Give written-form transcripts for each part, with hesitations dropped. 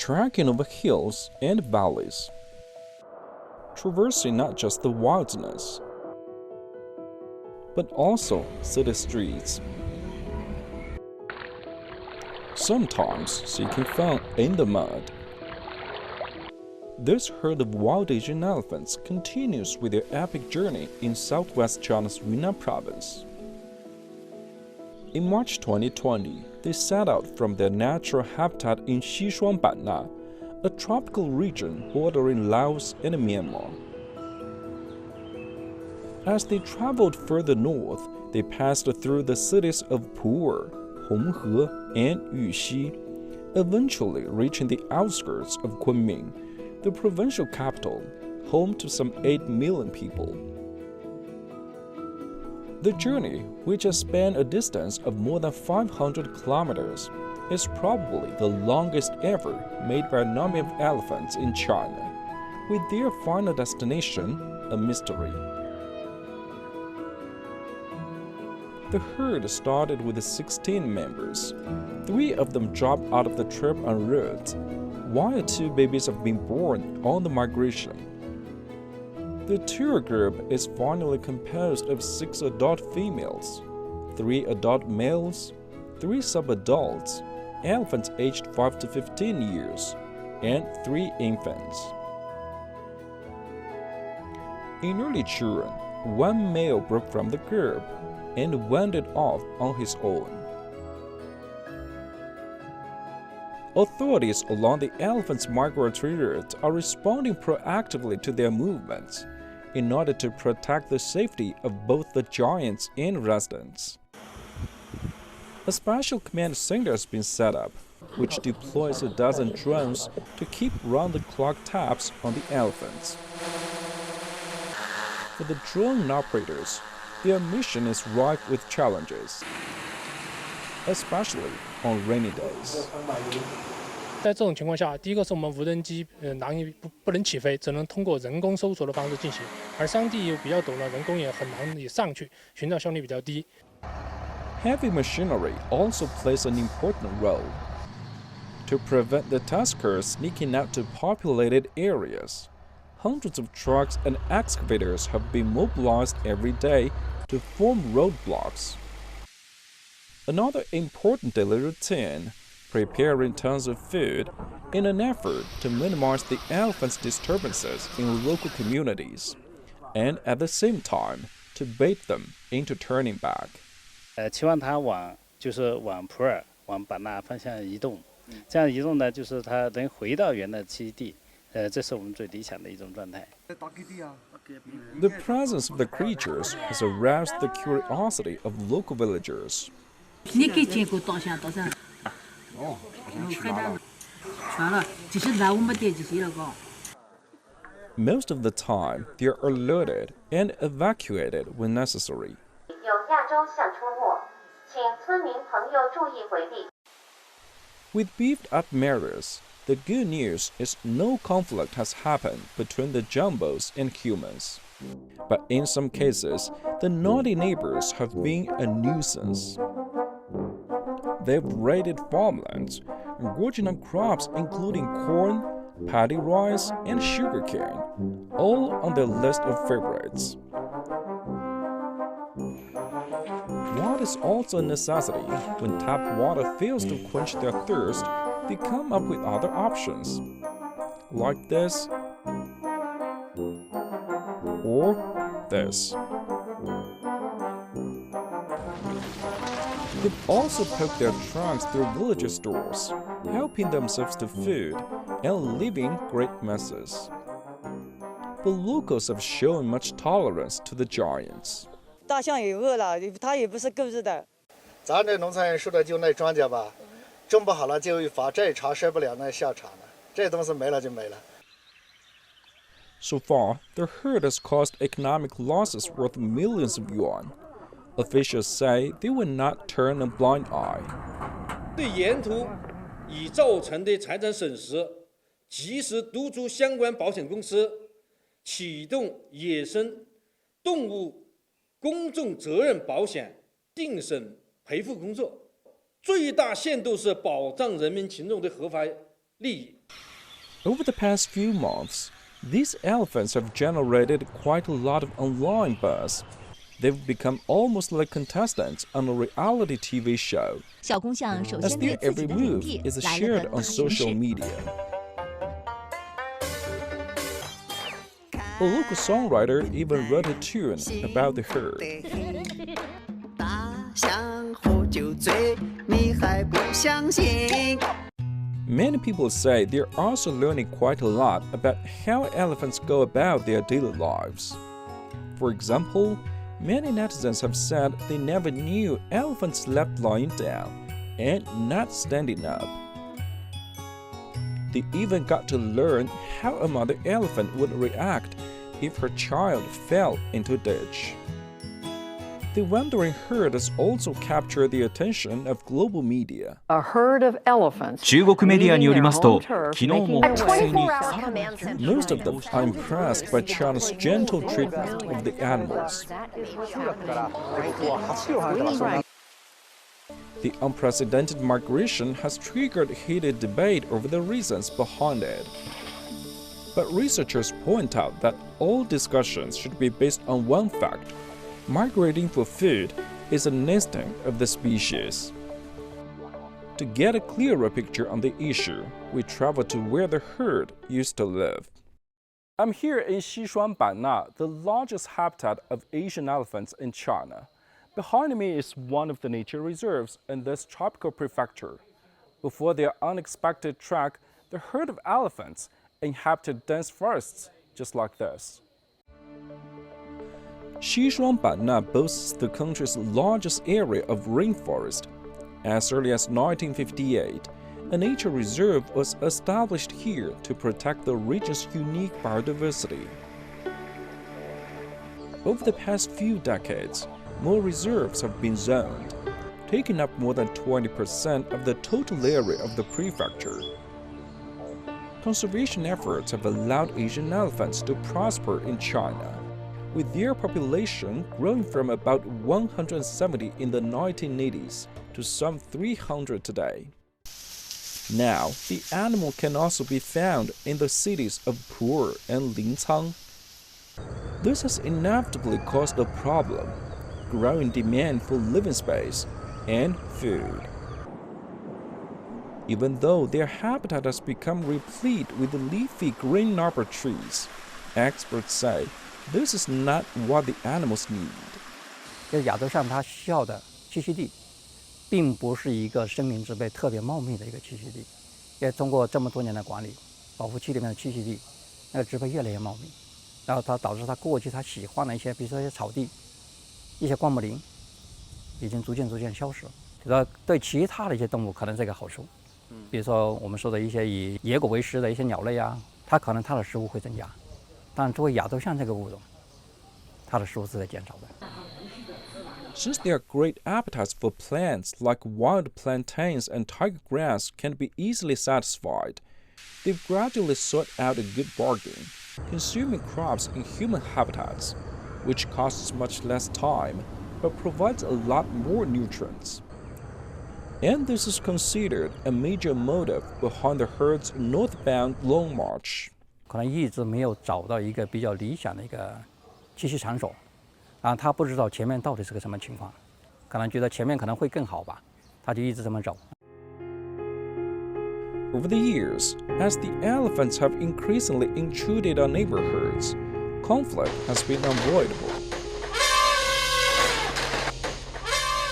trekking over hills and valleys, traversing not just the wilderness, but also city streets, sometimes seeking fun in the mud. This herd of wild Asian elephants continues with their epic journey in southwest China's Yunnan province. In March 2020, they set out from their natural habitat in Xishuangbanna, a tropical region bordering Laos and Myanmar. As they traveled further north, they passed through the cities of Pu'er, Honghe, and Yuxi, eventually reaching the outskirts of Kunming, the provincial capital, home to some 8 million people. The journey, which has spanned a distance of more than 500 kilometers, is probably the longest ever made by an army of elephants in China, with their final destination a mystery. The herd started with 16 members. 3 of them dropped out of the trip en route, while 2 babies have been born on the migration. The tour group is finally composed of 6 adult females, 3 adult males, 3 sub-adults, elephants aged 5 to 15 years, and 3 infants. In early June, 1 male broke from the group and wandered off on his own. Authorities along the elephants' migratory route are responding proactively to their movements in order to protect the safety of both the giants and residents. A special command center has been set up, which deploys a dozen drones to keep round-the-clock tabs on the elephants. For the drone operators, their mission is rife with challenges, especially on rainy days. 在这种情况下，第一个是我们无人机难以不能起飞，只能通过人工搜索的方式进行，而山地又比较陡呢，人工也很难以上去，寻找效率比较低。Heavy machinery also plays an important role to prevent the tuskers sneaking out to populated areas. Hundreds of trucks and excavators have been mobilized every day to form roadblocks. Another important daily routine, preparing tons of food in an effort to minimize the elephants' disturbances in local communities, and at the same time to bait them into turning back. 期望它往普洱、往版纳方向移动，这样移动呢，就是它能回到原来栖地，这是我们最理想的一种状态。The presence of the creatures has aroused the curiosity of local villagers. 你给见过大象多少？哦，看到了，全了，就是来我们点这些了个。Most of the time, they are alerted and evacuated when necessary. 有亚洲象出没，请村民朋友注意回避。 With beefed up mirrors, the good news is no conflict has happened between the jumbos and humans. But in some cases, the naughty neighbors have been a nuisance. They've raided farmlands, gorging on crops including corn, paddy rice, and sugarcane, all on their list of favorites. What is also a necessity when tap water fails to quench their thirst, they come up with other options, like this or this. They've also poked their trunks through villager stores, helping themselves to food and leaving great messes. But locals have shown much tolerance to the giants. 大象也饿了，它也不是够日的。咱这农村人说的就那庄稼吧，种不好了就一发，这一茬晒不了那下茬了，这东西没了就没了。 So far, the herd has caused economic losses worth millions of yuan. Officials say they will not turn a blind eye. 对沿途已造成的财产损失，及时督促相关保险公司启动野生动物公众责任保险定审赔付工作，最大限度是保障人民群众的合法利益。 Over the past few months, these elephants have generated quite a lot of online buzz. They've become almost like contestants on a reality TV show, 小公象首 as 先对 their 自己 every 的领 move 地 is 来了 shared 个 on 大形 social 式。 media. A local songwriter even wrote a tune about the herd. 大象喝酒醉，你还不相信？ Many people say they're also learning quite a lot about how elephants go about their daily lives. For example, many netizens have said they never knew elephants slept lying down and not standing up. They even got to learn how a mother elephant would react if her child fell into a ditch. The wandering herd has also captured the attention of global media. A herd of elephants 中国メディアによりますと、 leaving their home turf, 昨日も making 一 their 斉 way. に Most of them are impressed by China's gentle treatment of the animals. The unprecedented migration has triggered heated debate over the reasons behind it. But researchers point out that all discussions should be based on one fact: migrating for food is an instinct of the species. To get a clearer picture on the issue, we travel to where the herd used to live. I'm here in Xishuangbanna, the largest habitat of Asian elephants in China. Behind me is one of the nature reserves in this tropical prefecture. Before their unexpected trek, the herd of elephants inhabited dense forests just like this. Xishuangbanna boasts the country's largest area of rainforest. As early as 1958, a nature reserve was established here to protect the region's unique biodiversity. Over the past few decades, more reserves have been zoned, taking up more than 20% of the total area of the prefecture. Conservation efforts have allowed Asian elephants to prosper in China, with their population growing from about 170 in the 1980s to some 300 today. Now, the animal can also be found in the cities of Pu'er and Lincang. This has inevitably caused a problem: growing demand for living space and food. Even though their habitat has become replete with leafy green arbor trees, experts say this is not what the animals need. 这亚洲象它需要的栖息地，并不是一个森林植被特别茂密的一个栖息地，也通过这么多年的管理，保护区里面的栖息地，那个植被越来越茂密，然后它导致它过去它喜欢的一些，比如说一些草地、一些灌木林，已经逐渐消失了。就说对其他的一些动物可能是一个好处，比如说我们说的一些以野果为食的一些鸟类啊，它可能它的食物会增加，但作为亚洲象这个物种，它的食物是在减少的。 Since their great appetites for plants like wild plantains and tiger grass can be easily satisfied, they've gradually sought out a good bargain, consuming crops in human habitats, which costs much less time but provides a lot more nutrients. And this is considered a major motive behind the herd's northbound long march. 可能一直没有找到一个比较理想的一个栖息场所。 啊，他不知道前面到底是个什么情况，可能觉得前面可能会更好吧，他就一直这么走。Over the years, as the elephants have increasingly intruded on neighborhoods, conflict has been unavoidable.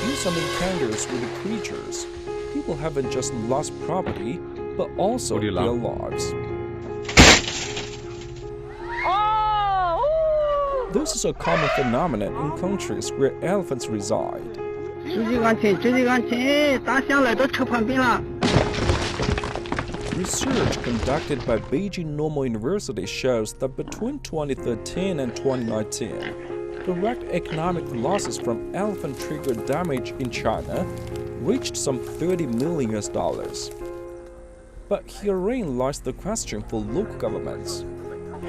In some encounters with the creatures, people haven't just lost property, but also their lives. This is a common phenomenon in countries where elephants reside. Research conducted by Beijing Normal University shows that between 2013 and 2019, direct economic losses from elephant-triggered damage in China reached some $30 million. But herein lies the question for local governments.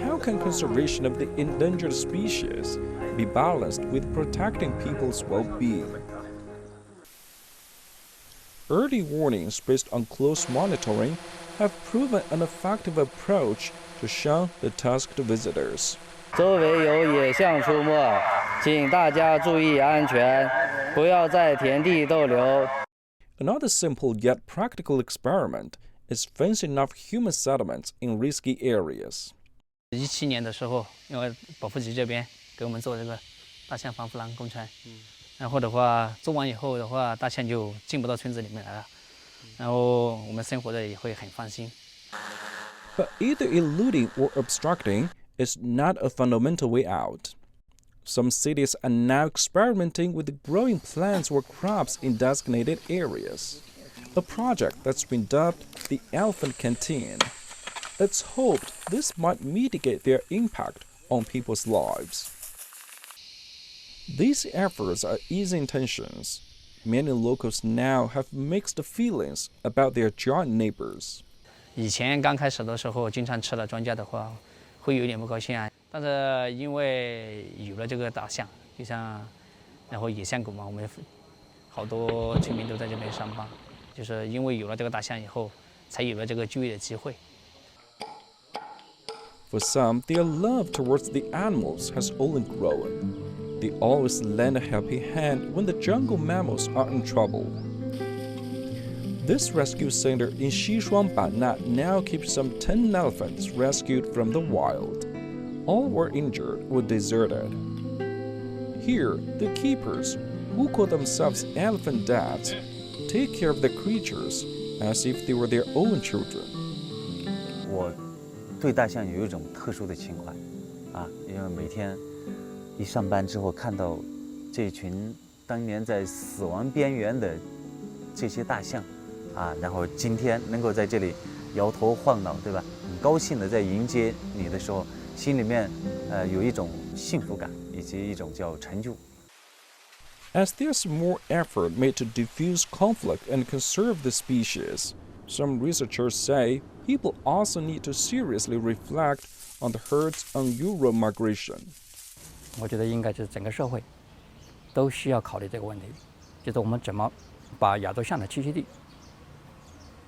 How can conservation of the endangered species be balanced with protecting people's well-being? Early warnings based on close monitoring have proven an effective approach to shun the tusked visitors. 周围有野象出没，请大家注意安全，不要在田地逗留。 Another simple yet practical experiment is fencing off human settlements in risky areas. 17年的时候，因为保护局这边给我们做这个大象防护栏工程，然后的话做完以后的话，大象就进不到村子里面来了，然后我们生活的也会很放心。 But either eluding or obstructing is not a fundamental way out. Some cities are now experimenting with growing plants or crops in designated areas, a project that's been dubbed the Elephant Canteen. It's hoped this might mitigate their impact on people's lives. These efforts are easing tensions. Many locals now have mixed feelings about their giant neighbors. 以前刚开始的时候，经常吃了庄稼的话，会有点不高兴啊。但是因为有了这个大象，就像然后野象狗嘛，我们好多村民都在这边上班，就是因为有了这个大象以后，才有了这个就业的机会。 For some, their love towards the animals has only grown. They always lend a helping hand when the jungle mammals are in trouble. This rescue center in Xishuangbanna now keeps some 10 elephants rescued from the wild. All were injured or deserted. Here, the keepers, who call themselves elephant dads, take care of the creatures as if they were their own children. 我对大象有一种特殊的情怀，因为每天一上班之后看到这群当年在死亡边缘的这些大象，然后今天能够在这里摇头晃脑，对吧？很高兴的在迎接你的时候，心里面有一种幸福感，以及一种叫成就。 As there's more effort made to diffuse conflict and conserve the species, some researchers say people also need to seriously reflect on the herd's unusual migration. 我觉得应该就是整个社会都需要考虑这个问题，就是我们怎么把亚洲象的栖息地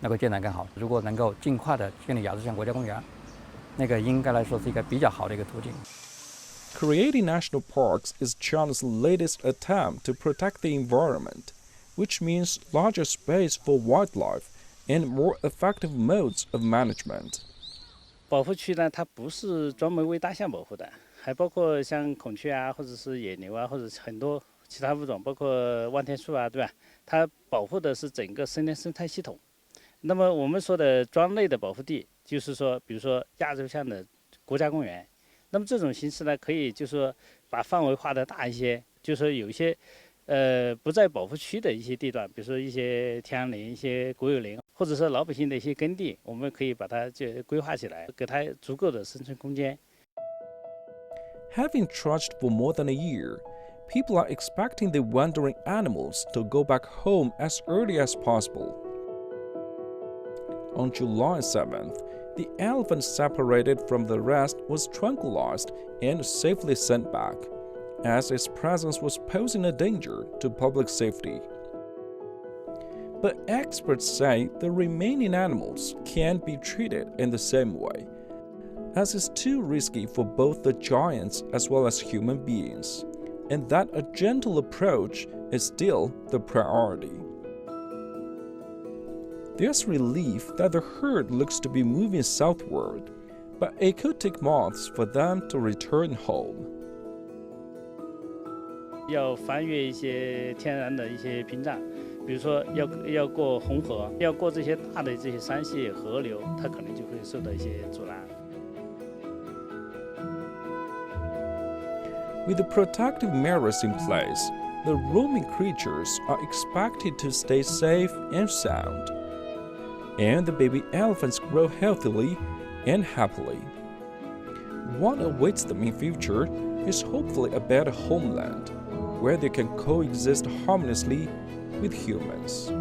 能够建得更好。如果能够尽快的建立亚洲象国家公园，那个应该来说是一个比较好的一个途径。 Creating national parks is China's latest attempt to protect the environment, which means larger space for wildlife and more effective modes of management. 保护区呢，它不是专门为大象保护的，还包括像孔雀啊，或者是野牛啊，或者很多其他物种，包括望天树啊，对吧？它保护的是整个生态系统。那么我们说的庄内的保护地，就是说，比如说亚洲象的国家公园。那么这种形式呢，可以就是说把范围画得大一些，就是说有一些不在保护区的一些地段，比如说一些天然林、一些国有林，或者是老百姓的一些耕地，我们可以把它就规划起来，给它足够的生存空间。Having trudged for more than a year, people are expecting the wandering animals to go back home as early as possible. On July 7th, the elephant separated from the rest was tranquilized and safely sent back, as its presence was posing a danger to public safety. But experts say the remaining animals can't be treated in the same way, as it's too risky for both the giants as well as human beings, and that a gentle approach is still the priority. There's relief that the herd looks to be moving southward, but it could take months for them to return home. 要翻越一些天然的一些屏障，比如说要过红河，要过这些大的这些山系河流，它可能就会受到一些阻拦。With the protective measures in place, the roaming creatures are expected to stay safe and sound, and the baby elephants grow healthily and happily. What awaits them in future is hopefully a better homeland, where they can coexist harmoniously with humans.